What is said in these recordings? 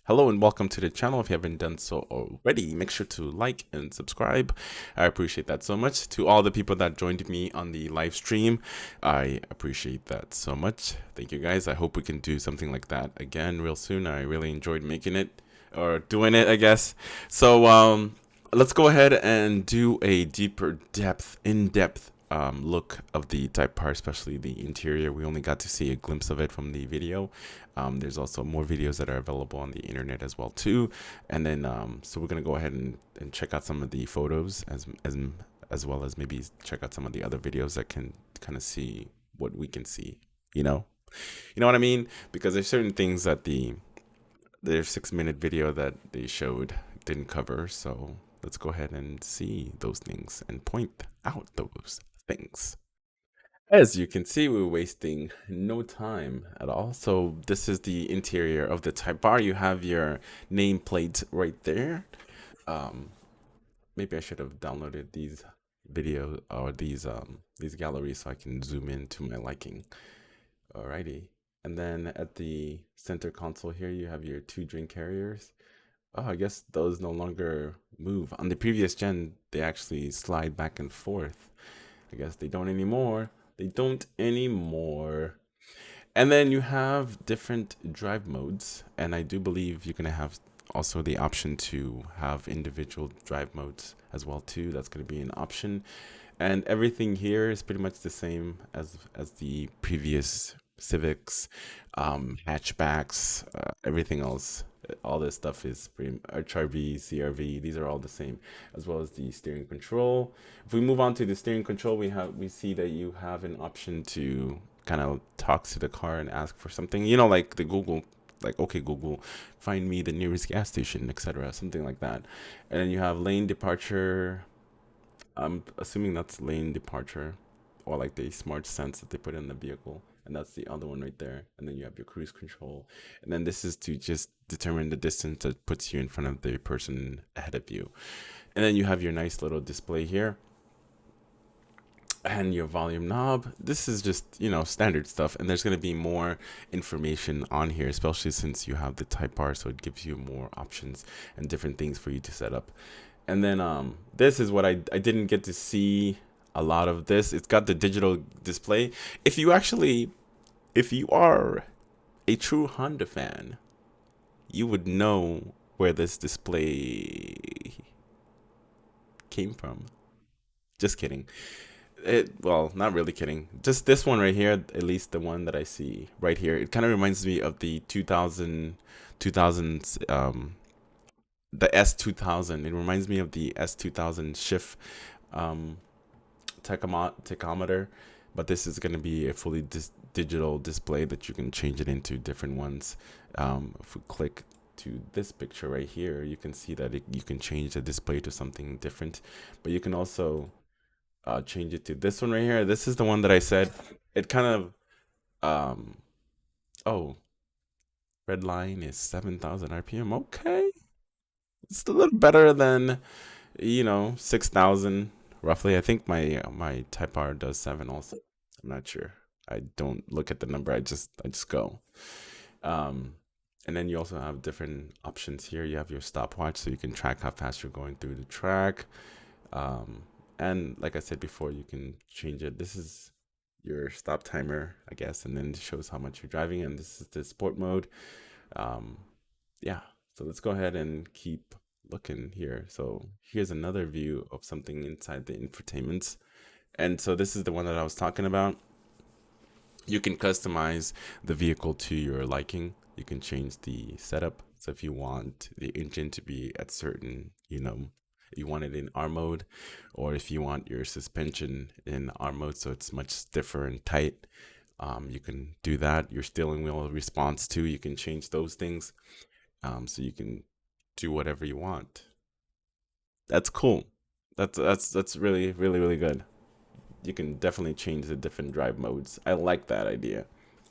Hello and welcome to the channel. If you haven't done so already, make sure to like and subscribe. I appreciate that so much. To all the people that joined me on the live stream, I appreciate that so much. Thank you guys. I hope we can do something like that again real soon. I really enjoyed making it or doing it, I guess. So let's go ahead and do a deeper in-depth look of the Type R, especially the interior. We only got to see a glimpse of it from the video. There's also more videos that are available on the internet as well too. And then so we're gonna go ahead and check out some of the photos as well as maybe check out some of the other videos that can kind of see what we can see. You know what I mean? Because there's certain things that their 6-minute video that they showed didn't cover. So let's go ahead and see those things and point out those things. As you can see, we're wasting no time at all. So this is the interior of the Type R. You have your nameplate right there. Um, Maybe I should have downloaded these videos or these galleries so I can zoom in to my liking. Alrighty. And then at the center console here, you have your 2 drink carriers. Oh, I guess those no longer move. On the previous gen, they actually slide back and forth. I guess they don't anymore. They don't anymore. And then you have different drive modes. And I do believe you're going to have also the option to have individual drive modes as well too. That's going to be an option. And everything here is pretty much the same as the previous Civics, hatchbacks, everything else. All this stuff is pretty HRV, CRV. These are all the same, as well as the steering control. If we move on to the steering control, we see that you have an option to kind of talk to the car and ask for something. You know, like the Google, like okay Google, find me the nearest gas station, etc. Something like that. And then you have lane departure. I'm assuming that's lane departure, or like the smart sense that they put in the vehicle. And that's the other one right there. And then you have your cruise control. And then this is to just determine the distance that puts you in front of the person ahead of you. And then you have your nice little display here. And your volume knob. This is just, standard stuff. And there's going to be more information on here, especially since you have the Type R. So it gives you more options and different things for you to set up. And then this is what I didn't get to see a lot of this. It's got the digital display. If you are a true Honda fan, you would know where this display came from. Just kidding. Well, not really kidding. Just this one right here, at least the one that I see right here. It kind of reminds me of the 2000s the S2000. It reminds me of the S2000 shift um, tachometer, but this is going to be a fully digital display that you can change it into different ones. If we click to this picture right here, you can see that you can change the display to something different, but you can also change it to this one right here. This is the one that I said. It kind of, oh, red line is 7,000 RPM. Okay. It's a little better than 6,000 roughly. I think my Type R does 7 also. I'm not sure. I don't look at the number. I just go. Um, and then you also have different options here. You have your stopwatch, so you can track how fast you're going through the track. Um, and like I said before, you can change it. This is your stop timer, I guess, and then it shows how much you're driving. And this is the sport mode. Um, yeah. So let's go ahead and keep looking here. So here's another view of something inside the infotainments. And so this is the one that I was talking about. You can customize the vehicle to your liking. You can change the setup. So if you want the engine to be at certain, you want it in R mode, or if you want your suspension in R mode, so it's much stiffer and tight, you can do that. Your steering wheel response too, you can change those things. So you can do whatever you want. That's cool. That's really really really good. You can definitely change the different drive modes. I like that idea.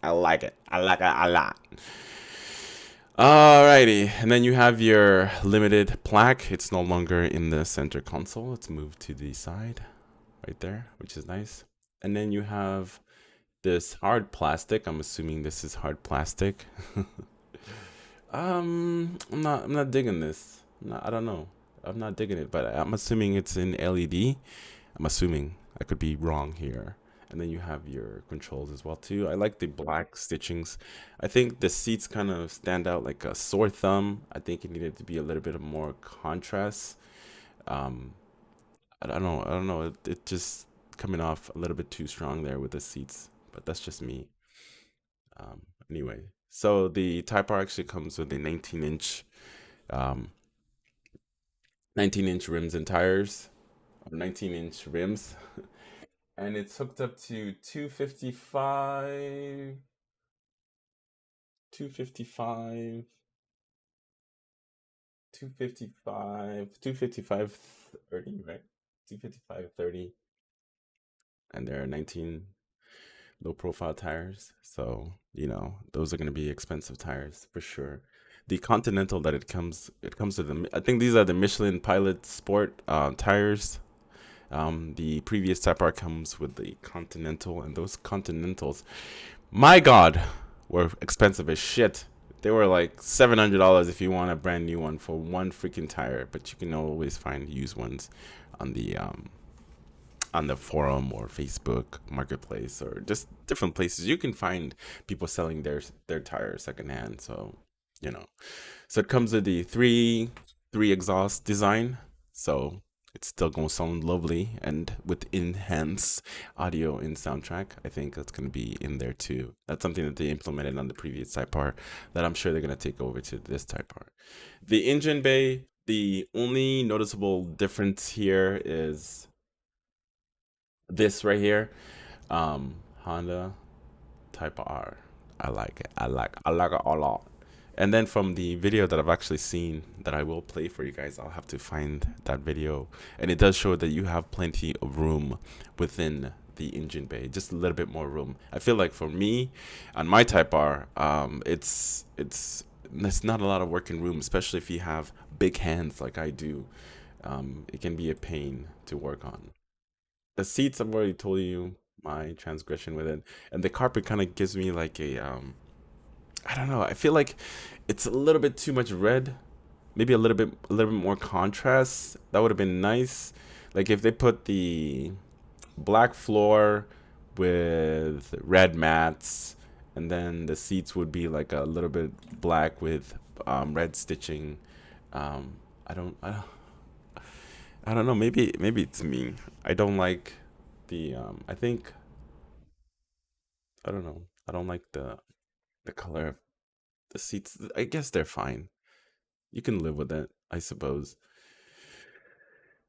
I like it. I like it a lot. Alrighty, and then you have your limited plaque. It's no longer in the center console. Let's move to the side, right there, which is nice. And then you have this hard plastic. I'm assuming this is hard plastic. I'm not digging this. I don't know. I'm not digging it, but I'm assuming it's in LED. I'm assuming. I could be wrong here. And then you have your controls as well too. I like the black stitchings. I think the seats kind of stand out like a sore thumb. I think it needed to be a little bit of more contrast. Um, I don't know. I don't know. It just coming off a little bit too strong there with the seats, but that's just me. Um, anyway, so the Type R actually comes with a um, 19-inch rims and tires, or 19-inch rims, and it's hooked up to 255, 255, 30, right? 255, 30, and they're 19 low profile tires. So, those are going to be expensive tires for sure. The Continental that it comes with I think these are the Michelin Pilot Sport tires. The previous Type R comes with the Continental, and those Continentals, my God, were expensive as shit. They were like $700 if you want a brand new one for one freaking tire, but you can always find used ones on the forum or Facebook Marketplace or just different places. You can find people selling their tires secondhand. So, you know, so it comes with the three exhaust design. So it's still gonna sound lovely, and with enhanced audio in soundtrack, I think that's gonna be in there too. That's something that they implemented on the previous Type R that I'm sure they're gonna take over to this Type R. The engine bay. The only noticeable difference here is this right here. Honda Type R. I like it. I like it a lot. And then from the video that I've actually seen that I will play for you guys, I'll have to find that video. And it does show that you have plenty of room within the engine bay, just a little bit more room. I feel like for me, on my Type R, it's not a lot of working room, especially if you have big hands like I do. It can be a pain to work on. The seats, I've already told you my transgression with it, and the carpet kind of gives me like I don't know. I feel like it's a little bit too much red. Maybe a little bit more contrast. That would have been nice. Like if they put the black floor with red mats, and then the seats would be like a little bit black with red stitching. I don't, I don't, I don't know. Maybe it's me. I don't like the. I think I don't know. I don't like the color of the seats. I guess they're fine. You can live with it, I suppose.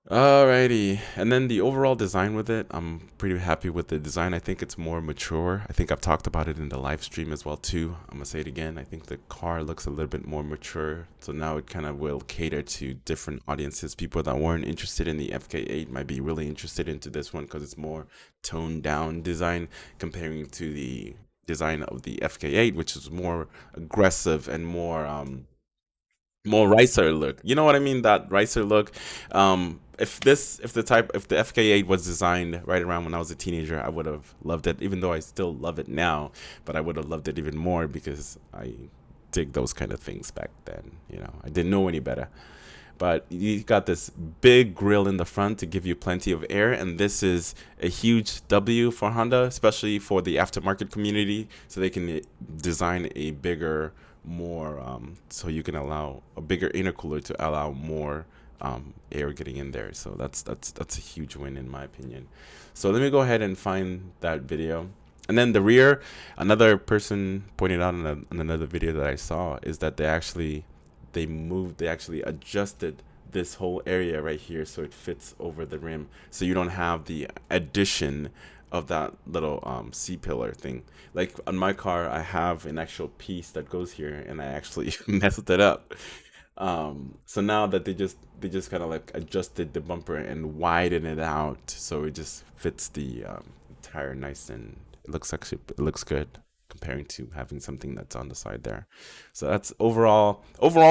Alrighty. And then the overall design with it, I'm pretty happy with the design. I think it's more mature. I think I've talked about it in the live stream as well too. I'm gonna say it again. I think the car looks a little bit more mature. So now it kind of will cater to different audiences. People that weren't interested in the FK8 might be really interested into this one because it's more toned down design comparing to the design of the FK8, which is more aggressive and more ricer look. You know what I mean? That ricer look. If the FK8 was designed right around when I was a teenager, I would have loved it. Even though I still love it now, but I would have loved it even more because I dig those kind of things back then. I didn't know any better. But you got this big grill in the front to give you plenty of air, and this is a huge W for Honda, especially for the aftermarket community, so they can design a bigger, more so you can allow a bigger intercooler to allow more air getting in there. So that's a huge win in my opinion. So let me go ahead and find that video. And then the rear, another person pointed out in another video that I saw is that they actually adjusted this whole area right here so it fits over the rim, so you don't have the addition of that little C pillar thing. Like on my car, I have an actual piece that goes here, and I actually messed it up. So now that they just kind of like adjusted the bumper and widened it out, so it just fits the tire nice, and it looks good comparing to having something that's on the side there. So that's overall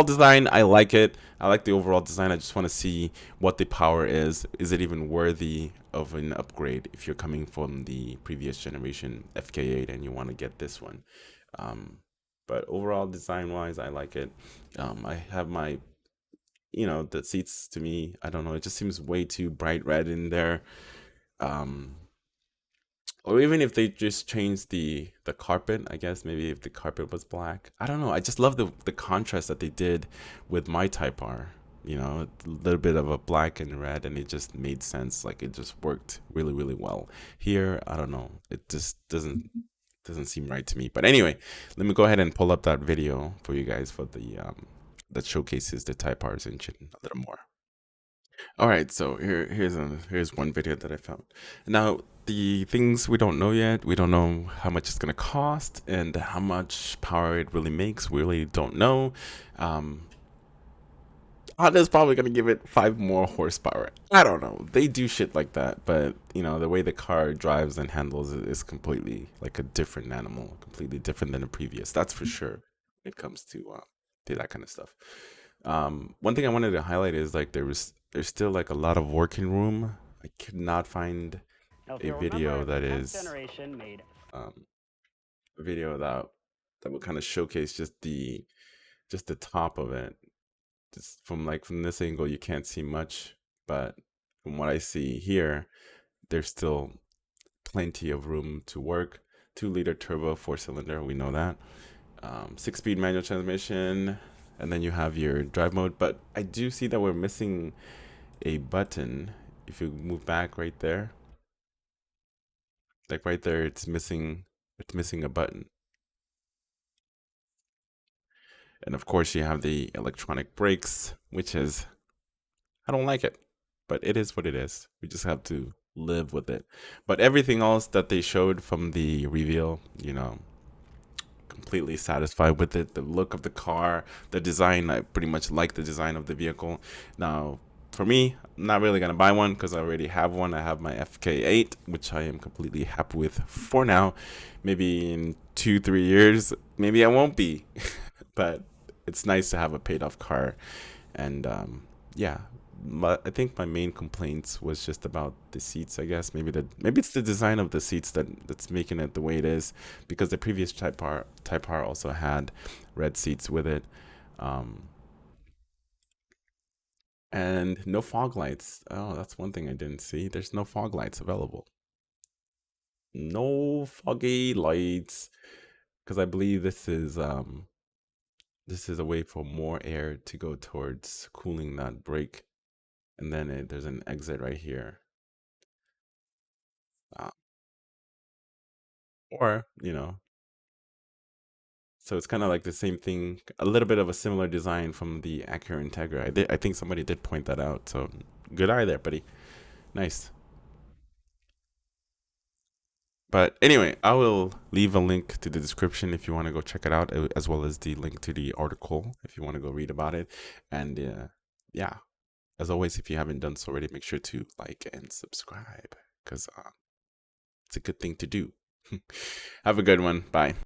design. I like it. I like the overall design. I just want to see what the power is. Is it even worthy of an upgrade if you're coming from the previous generation FK8 and you want to get this one? Um, But overall, design wise, I like it. I have my, the seats to me, I don't know, it just seems way too bright red in there. Um, or even if they just changed the carpet, I guess maybe if the carpet was black. I don't know. I just love the contrast that they did with my Type R. A little bit of a black and red, and it just made sense. Like it just worked really, really well. Here, I don't know. It just doesn't seem right to me. But anyway, let me go ahead and pull up that video for you guys for the that showcases the Type R's engine a little more. All right, so here's one video that I found. Now, the things we don't know yet, we don't know how much it's gonna cost and how much power it really makes. We really don't know. Um, Honda's probably gonna give it 5 more horsepower. I don't know. They do shit like that, but the way the car drives and handles it is completely like a different animal, completely different than the previous. That's for sure. When it comes to that kind of stuff. One thing I wanted to highlight is like there's still like a lot of working room. I could not find a video that is a video that would kind of showcase just the top of it. Just from this angle, you can't see much, but from what I see here, there's still plenty of room to work. 2-liter turbo, 4-cylinder, we know that. 6-speed manual transmission, and then you have your drive mode. But I do see that we're missing a button. If you move back right there, like right there, it's missing a button. And of course, you have the electronic brakes, which is, I don't like it, but it is what it is. We just have to live with it. But everything else that they showed from the reveal, completely satisfied with it. The look of the car, the design, I pretty much like the design of the vehicle. Now, for me, I'm not really gonna buy one because I already have one. I have my FK8, which I am completely happy with for now. Maybe in 2-3 years, maybe I won't be, but it's nice to have a paid off car. And yeah, I think my main complaints was just about the seats. I guess maybe it's the design of the seats that's making it the way it is, because the previous Type R also had red seats with it, and no fog lights. Oh, that's one thing I didn't see. There's no fog lights available. No foggy lights, because I believe this is a way for more air to go towards cooling that brake, and then there's an exit right here. Uh, or so it's kind of like the same thing, a little bit of a similar design from the Acura Integra. I think somebody did point that out, so good eye there, buddy. Nice. But anyway, I will leave a link to the description if you want to go check it out, as well as the link to the article if you want to go read about it. And yeah, as always, if you haven't done so already, make sure to like and subscribe, because it's a good thing to do. Have a good one. Bye.